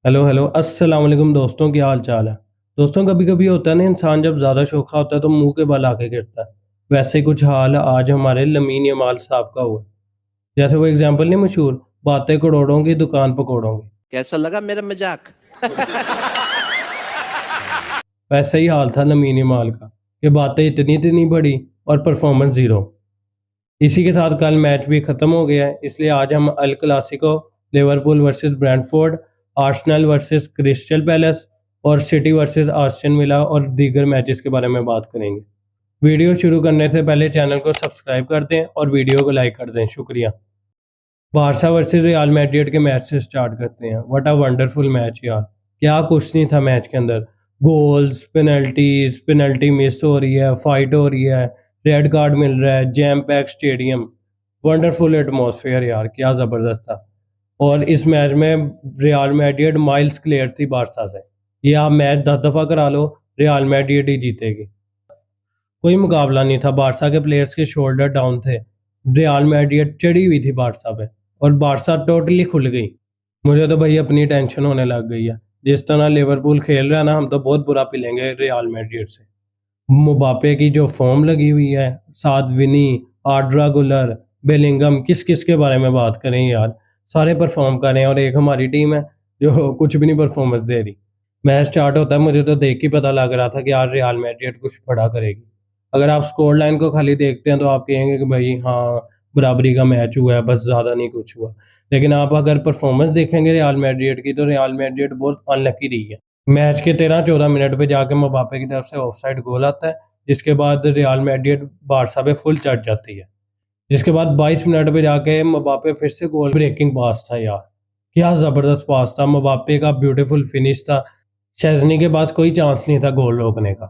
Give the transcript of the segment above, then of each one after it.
Hello hello अस्सलाम वालेकुम दोस्तों, क्या हाल चाल है। दोस्तों, कभी कभी होता है ना, इंसान जब ज़्यादा शोखा होता है तो मुंह के बल आके गिरता है। वैसे ही कुछ हाल आज हमारे लमीन यमाल साहब का हुआ। जैसे वो एग्जाम्पल नहीं मशहूर, बातें करोड़ों की दुकान पकौड़ों की। कैसा लगा मेरा मजाक? वैसे ही हाल था लमीन यमाल का कि बातें इतनी इतनी बड़ी और परफॉर्मेंस जीरो। इसी के साथ कल मैच भी खत्म हो गया है, इसलिए आज हम El Clasico, Liverpool versus Brentford, Arsenal versus Crystal Palace और सिटी वर्सेस आस्टन विला और दीगर मैचेस के बारे में बात करेंगे। वीडियो शुरू करने से पहले चैनल को सब्सक्राइब कर दें और वीडियो को लाइक कर दें, शुक्रिया। बारसा वर्सेस रियल मैड्रिड के मैच से स्टार्ट करते हैं। व्हाट अ वंडरफुल मैच यार, क्या कुछ नहीं था मैच के अंदर। गोल्स, पेनल्टीज, पेनल्टी मिस हो रही है, फाइट हो रही है, रेड कार्ड मिल रहा है, jam pack stadium, wonderful atmosphere यार, क्या ज़बरदस्त था। और इस मैच में रियल मैड्रिड माइल्स क्लियर थी बारसा से। ये आप मैच 10 दफ़ा करा लो, रियल मैड्रिड ही जीतेगी। कोई मुकाबला नहीं था, बारसा के प्लेयर्स के शोल्डर डाउन थे। रियल मैड्रिड चढ़ी हुई थी बारसा पे और बारसा टोटली खुल गई। मुझे तो भाई अपनी टेंशन होने लग गई है। जिस तरह लिवरपूल खेल रहा है ना, हम तो बहुत बुरा पिलेंगे रियल मैड्रिड से। मुबापे की जो फॉर्म लगी हुई है, साथ विनी, आर्ड्रा गुलर, बेलिंगम, किस किस के बारे में बात करें यार। सारे परफॉर्म कर रहे हैं और एक हमारी टीम है जो कुछ भी नहीं परफॉर्मेंस दे रही। मैच स्टार्ट होता है, मुझे तो देख के पता लग रहा था कि यार रियल मैड्रिड कुछ बड़ा करेगी। अगर आप स्कोर लाइन को खाली देखते हैं तो आप कहेंगे कि भाई हाँ, बराबरी का मैच हुआ है, बस ज़्यादा नहीं कुछ हुआ। लेकिन आप अगर परफॉर्मेंस देखेंगे रियल मैड्रिड की, तो रियल मैड्रिड बहुत अनलकी रही है। मैच के 13-14 मिनट पे जाके मबापे की तरफ से ऑफसाइड गोल आता है, जिसके बाद रियल मैड्रिड बारसा पे फुल चढ़ जाती है। जिसके बाद 22 मिनट पे जाके मबापे फिर से गोल ब्रेकिंग पास था यार, क्या ज़बरदस्त पास था, मबापे का ब्यूटीफुल फिनिश था। शेज़नी के पास कोई चांस नहीं था गोल रोकने का।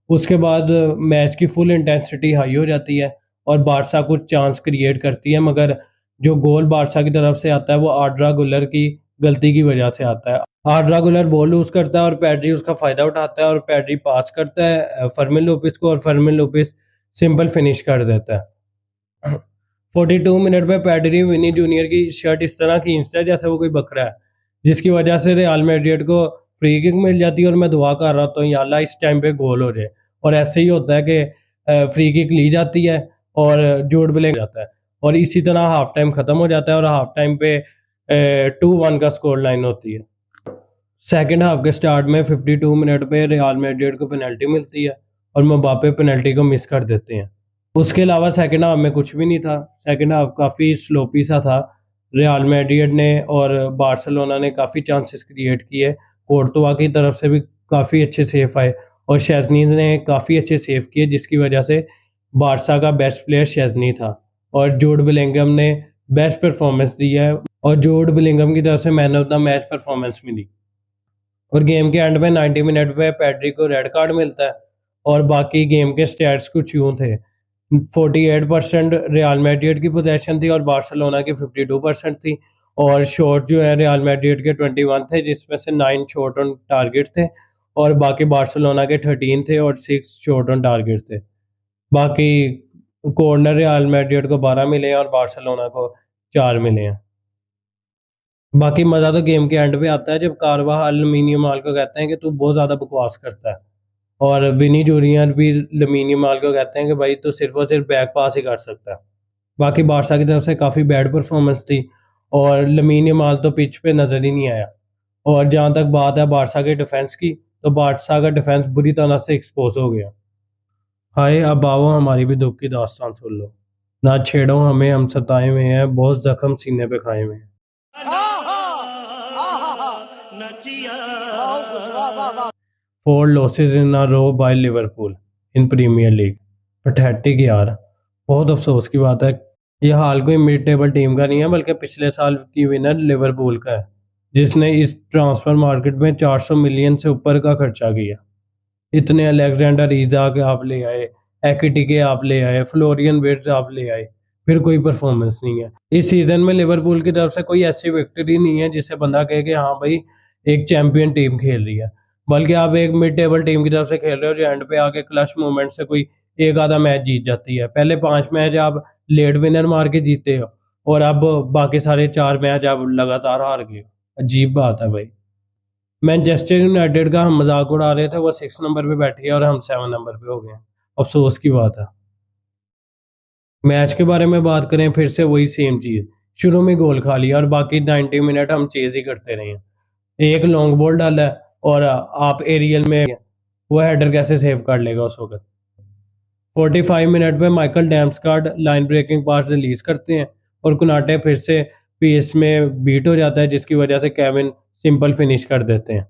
उसके बाद मैच की फुल इंटेंसिटी हाई हो जाती है और बारसा कुछ चांस क्रिएट करती है, मगर जो गोल बारसा की तरफ से आता है वो आर्ड्रा गुलर की गलती की वजह से आता है। आर्ड्रा गुलर बॉल लूज करता है और पैड्री उसका फ़ायदा उठाता है और पैड्री पास करता है फर्मिन लोपिस को और फर्मिन लोपिस सिंपल फिनिश कर देता है। 42 मिनट पे पैड्री विनी जूनियर की शर्ट इस तरह खींचता है जैसे वो कोई बकरा है, जिसकी वजह से रियल मैड्रिड को फ्री किक मिल जाती है और मैं दुआ कर रहा हूँ या अल्लाह इस टाइम पे गोल हो जाए। और ऐसे ही होता है कि फ्री किक ली जाती है और जूड बेलिंगम जाता है और इसी तरह हाफ टाइम ख़त्म हो जाता है और हाफ टाइम पे 2-1 का स्कोर लाइन होती है। सेकेंड हाफ के स्टार्ट में 52 मिनट पे रियल मैड्रिड को पेनल्टी मिलती है और मबापे पेनल्टी को मिस कर देते हैं। उसके अलावा सेकेंड हाफ में कुछ भी नहीं था। सेकेंड हाफ काफ़ी स्लोपी सा था। रियल मैड्रिड ने और बार्सिलोना ने काफ़ी चांसेस क्रिएट किए। कोर्तोआ की तरफ से भी काफ़ी अच्छे सेव आए और शेज़नी ने काफ़ी अच्छे सेव किए, जिसकी वजह से बारसा का बेस्ट प्लेयर शेज़नी था और जूड बेलिंगम ने बेस्ट परफॉर्मेंस दी है और जूड बेलिंगम की तरफ से man of the match performance मिली। और गेम के एंड में 90 मिनट पे पैड्री को रेड कार्ड मिलता है और बाकी गेम के स्टैट्स कुछ यूँ थे। 48% रियल मैड्रिड की पोजीशन थी और बार्सिलोना की 52% थी। और शॉट जो है रियल मैड्रिड के 21 थे, जिसमें से 9 शॉट ऑन टारगेट थे और बाकी बार्सिलोना के 13 थे और 6 शॉट ऑन टारगेट थे। बाकी कॉर्नर रियल मैड्रिड को 12 मिले हैं और बार्सिलोना को 4 मिले हैं। बाकी मज़ा तो गेम के एंड पे आता है जब कारवाहाल लमीन यमाल को कहते हैं कि तू बहुत ज़्यादा बकवास करता है और विनी जूनियर भी लमीन यमाल को कहते हैं कि भाई तू सिर्फ और सिर्फ बैक पास ही कर सकता है। बाकी बारसा की तरफ से काफ़ी बैड परफॉर्मेंस थी और लमीन यमाल तो पिच पे नज़र ही नहीं आया। और जहाँ तक बात है बारसा के डिफेंस की, तो बारसा का डिफेंस बुरी तरह से एक्सपोज हो गया। हाय अब आओ हमारी भी दुख की दास्तान सुन लो। ना छेड़ो हमें, हम सताए हुए हैं, बहुत जख्म सीने पे खाए हुए हैं। Four losses in a row by Liverpool in Premier League। Pathetic यार, बहुत अफसोस की बात है। यह हाल कोई मिड टेबल टीम का नहीं है, बल्कि पिछले साल की विनर लिवरपूल का है, जिसने इस ट्रांसफर मार्केट में 400 मिलियन से ऊपर का खर्चा किया। इतने अलेक्जेंडर ईजाक आप ले आए, एकिटिके आप ले आए, फ्लोरियन विर्ट्ज आप ले आए, फिर कोई परफॉर्मेंस नहीं है। इस सीज़न में लिवरपूल की तरफ से कोई ऐसी विक्ट्री नहीं है जिससे बंदा कहे कि हाँ भाई एक चैंपियन टीम खेल रही है, बल्कि आप एक मिड टेबल टीम की तरफ से खेल रहे हो जो एंड पे आके क्लच मोमेंट से कोई एक आधा मैच जीत जाती है। पहले 5 मैच आप लेट विनर मार के जीते हो और अब बाकी सारे 4 मैच आप लगातार हार गए हो। अजीब बात है भाई। मैनचेस्टर यूनाइटेड का हम मजाक उड़ा रहे थे, वो 6 नंबर पे बैठी है और हम 7 नंबर पे हो गए। अफसोस की बात है। मैच के बारे में बात करें, फिर से वही सेम चीज़, शुरू में गोल खा लिया और बाकी 90 मिनट हम चेज ही करते रहे हैं। एक लॉन्ग बॉल डाला है और आप एरियल में, वो हेडर कैसे सेव कर लेगा उस वक्त। 45 मिनट में माइकल डैम्सगार्ड लाइन ब्रेकिंग पास रिलीज करते हैं और कुनाटे फिर से पेस में बीट हो जाता है, जिसकी वजह से केविन सिंपल फिनिश कर देते हैं।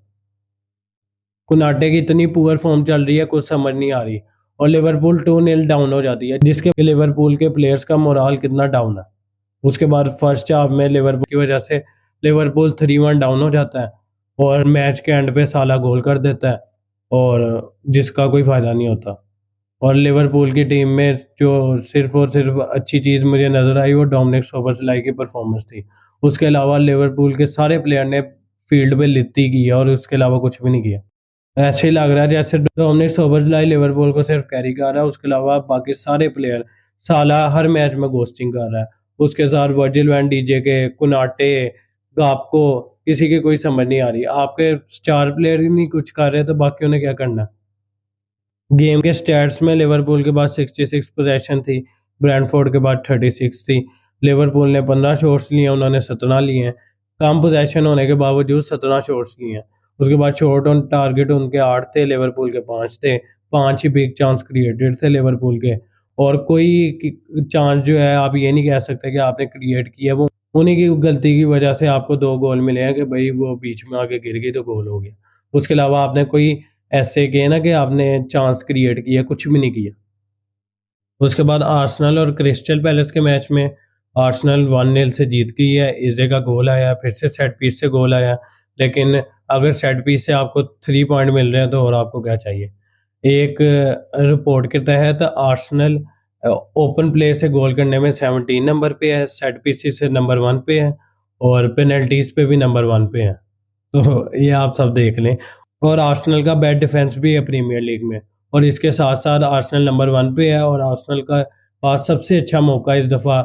कुनाटे की इतनी पुअर फॉर्म चल रही है, कुछ समझ नहीं आ रही, और लिवरपूल 2-0 डाउन हो जाती है, जिसके लिवरपूल के प्लेयर्स का मोराल कितना डाउन है। उसके बाद फर्स्ट हाफ में लिवरपूल की वजह से लिवरपूल 3-1 डाउन हो जाता है और मैच के एंड पे साला गोल कर देता है, और जिसका कोई फ़ायदा नहीं होता। और लिवरपूल की टीम में जो सिर्फ और सिर्फ अच्छी चीज़ मुझे नज़र आई, वो डोमिनिक सोबोसलाई की परफॉर्मेंस थी। उसके अलावा लिवरपूल के सारे प्लेयर ने फील्ड पे लिद्दी की है और उसके अलावा कुछ भी नहीं किया। ऐसे ही लग रहा है जैसे डोमिनिक सोबोसलाई लिवरपूल को सिर्फ कैरी कर रहा है, उसके अलावा बाकी सारे प्लेयर, साला हर मैच में गोस्टिंग कर रहा है। उसके साथ वर्जिल वैन डीजे के, कुनाटे, गापको, किसी की कोई समझ नहीं आ रही। आपके स्टार प्लेयर ही नहीं कुछ कर रहे तो बाकियों ने क्या करना। गेम के स्टैट्स में लिवरपूल के पास 66 पोजेशन थी, ब्रेंटफोर्ड के पास 36 थी। लिवरपूल ने 15 शॉट्स लिए, उन्होंने 17 लिए हैं। कम पोजेशन होने के बावजूद 17 शॉट्स लिए हैं। उसके बाद शॉट ऑन टारगेट उनके 8 थे, लिवरपूल के 5 थे। 5 ही बिग चांस क्रिएटेड थे लिवरपूल के, और कोई चांस जो है आप ये नहीं कह सकते कि आपने क्रिएट किया, वो उन्हीं की गलती की वजह से आपको 2 गोल मिले हैं कि भाई वो बीच में आके गिर गई तो गोल हो गया। उसके अलावा आपने कोई ऐसे किए ना कि आपने चांस क्रिएट किया, कुछ भी नहीं किया। उसके बाद आर्सेनल और क्रिस्टल पैलेस के मैच में आर्सेनल 1-0 से जीत गई है। इजे का गोल आया, फिर से सेट पीस से गोल आया, लेकिन अगर सेट पीस से आपको 3 पॉइंट मिल रहे हैं तो और आपको क्या चाहिए। एक रिपोर्ट के तहत आर्सेनल ओपन प्ले से गोल करने में 17 नंबर पे है, सेट पीस से नंबर 1 पे है, और पेनल्टीज पे भी नंबर 1 पे है। तो ये आप सब देख लें। और आर्सेनल का बैड डिफेंस भी है प्रीमियर लीग में, और इसके साथ साथ आर्सेनल नंबर 1 पे है, और आर्सेनल का पास सबसे अच्छा मौका इस दफ़ा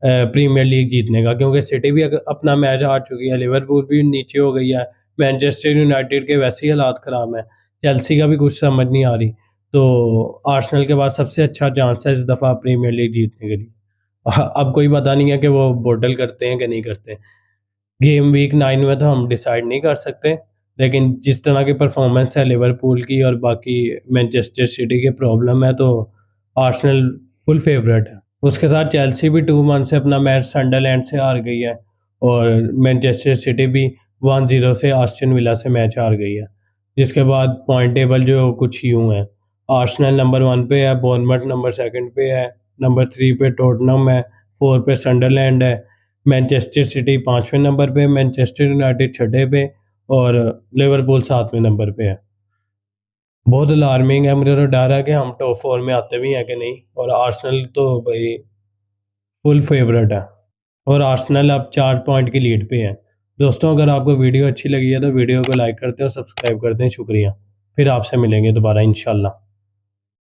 प्रीमियर लीग जीतने का, क्योंकि सिटी भी अपना मैच हार चुकी है, लिवरपूल भी नीचे हो गई है, मैनचेस्टर यूनाइटेड के वैसे ही हालात ख़राब हैं, चेल्सी का भी कुछ समझ नहीं आ रही। तो आर्सेनल के पास सबसे अच्छा चांस है इस दफ़ा प्रीमियर लीग जीतने के लिए। अब कोई पता नहीं है कि वो बोटल करते हैं कि नहीं करते। गेम वीक 9 में तो हम डिसाइड नहीं कर सकते, लेकिन जिस तरह की परफॉर्मेंस है लिवरपूल की और बाकी मैनचेस्टर सिटी के प्रॉब्लम है, तो आर्सेनल फुल फेवरेट है। उसके साथ चेल्सी भी 2-1 से अपना मैच सनडरलैंड से हार गई है, और मैनचेस्टर सिटी भी 1-0 से आस्टन विला से मैच हार गई है। जिसके बाद पॉइंट टेबल जो कुछ यूँ है, आर्सेनल नंबर 1 पे है, बोर्नमथ नंबर 2 पे है, नंबर 3 पे टॉटनहम है, 4 पे सनडरलैंड है, मैनचेस्टर सिटी 5वें नंबर पे, मैनचेस्टर यूनाइटेड 6ठे पे, और लिवरपूल 7वें नंबर पे है। बहुत अलार्मिंग है, मुझे तो डर है कि हम टॉप 4 में आते भी हैं कि नहीं। और आर्सेनल तो भाई फुल फेवरेट है, और आर्सेनल अब 4 पॉइंट की लीड पे है। दोस्तों, अगर आपको वीडियो अच्छी लगी है तो वीडियो को लाइक करते हैं और सब्सक्राइब करते हैं। शुक्रिया। फिर आपसे मिलेंगे दोबारा इंशाल्लाह।